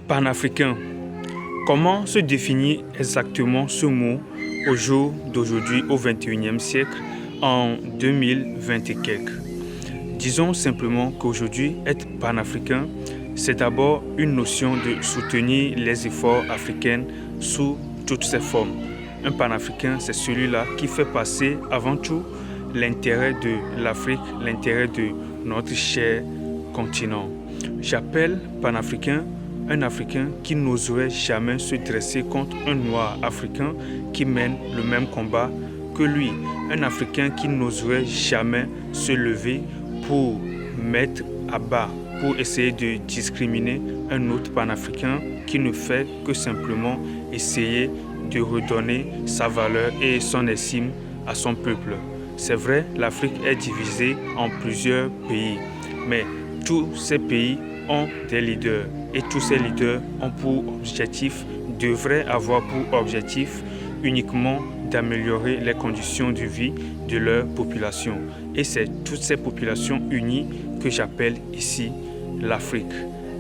Panafricain. Comment se définit exactement ce mot au jour d'aujourd'hui, au XXIe siècle, en 2020 et quelques? Disons simplement qu'aujourd'hui, être panafricain, c'est d'abord une notion de soutenir les efforts africains sous toutes ses formes. Un panafricain, c'est celui-là qui fait passer avant tout l'intérêt de l'Afrique, l'intérêt de notre cher continent. J'appelle panafricain un Africain qui n'oserait jamais se dresser contre un Noir africain qui mène le même combat que lui. Un Africain qui n'oserait jamais se lever pour mettre à bas, pour essayer de discriminer un autre panafricain qui ne fait que simplement essayer de redonner sa valeur et son estime à son peuple. C'est vrai, l'Afrique est divisée en plusieurs pays, mais tous ces pays ont des leaders et tous ces leaders ont pour objectif, devraient avoir pour objectif uniquement d'améliorer les conditions de vie de leur population. Et c'est toutes ces populations unies que j'appelle ici l'Afrique.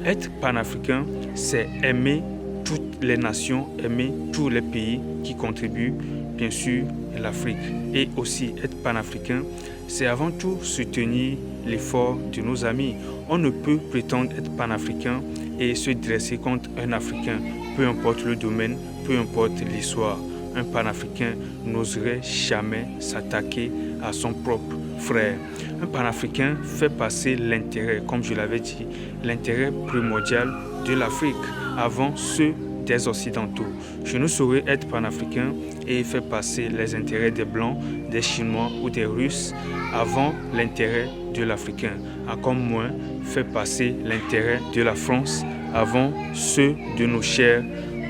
Être panafricain, c'est aimer toutes les nations, aimer tous les pays qui contribuent, bien sûr, à l'Afrique. Et aussi être panafricain, c'est avant tout soutenir l'effort de nos amis. On ne peut prétendre être panafricain et se dresser contre un Africain, peu importe le domaine, peu importe l'histoire. Un panafricain n'oserait jamais s'attaquer à son propre frère. Un panafricain fait passer l'intérêt, comme je l'avais dit, l'intérêt primordial de l'Afrique avant ceux des Occidentaux. Je ne saurais être panafricain et faire passer les intérêts des Blancs, des Chinois ou des Russes avant l'intérêt de l'Africain. Encore moins faire passer l'intérêt de la France avant ceux de nos chères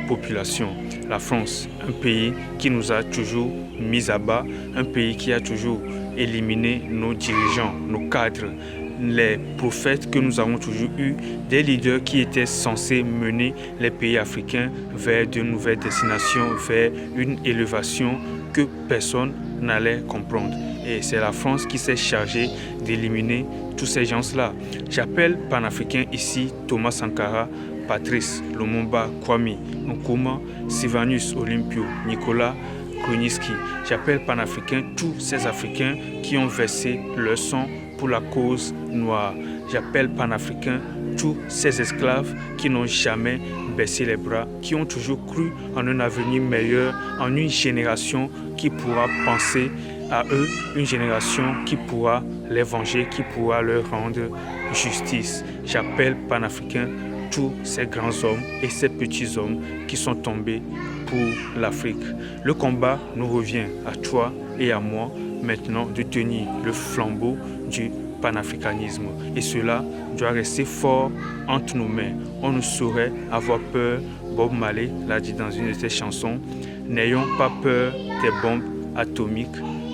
populations. La France, un pays qui nous a toujours mis à bas, un pays qui a toujours éliminé nos dirigeants, nos cadres, les prophètes que nous avons toujours eus, des leaders qui étaient censés mener les pays africains vers de nouvelles destinations, vers une élévation que personne n'allait comprendre. Et c'est la France qui s'est chargée d'éliminer tous ces gens-là. J'appelle panafricain ici Thomas Sankara, Patrice Lumumba, Kwame Nkrumah, Sylvanus Olympio, Nicolas Kroniski. J'appelle panafricain tous ces Africains qui ont versé leur sang pour la cause noire. J'appelle panafricain tous ces esclaves qui n'ont jamais baissé les bras, qui ont toujours cru en un avenir meilleur, en une génération qui pourra penser à eux, une génération qui pourra les venger, qui pourra leur rendre justice. J'appelle panafricain tous ces grands hommes et ces petits hommes qui sont tombés pour l'Afrique. Le combat nous revient à toi et à moi maintenant de tenir le flambeau du panafricanisme. Et cela doit rester fort entre nos mains. On ne saurait avoir peur. Bob Marley l'a dit dans une de ses chansons. N'ayons pas peur des bombes atomiques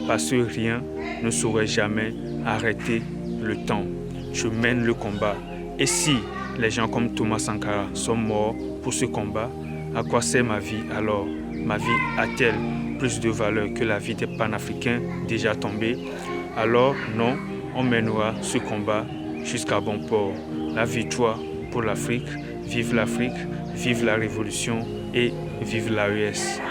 parce que rien ne saurait jamais arrêter le temps. Je mène le combat. Et si les gens comme Thomas Sankara sont morts pour ce combat, à quoi sert ma vie alors? Ma vie a-t-elle plus de valeur que la vie des panafricains déjà tombés? Alors non, on mènera ce combat jusqu'à bon port. La victoire pour l'Afrique, vive la révolution et vive l'AES.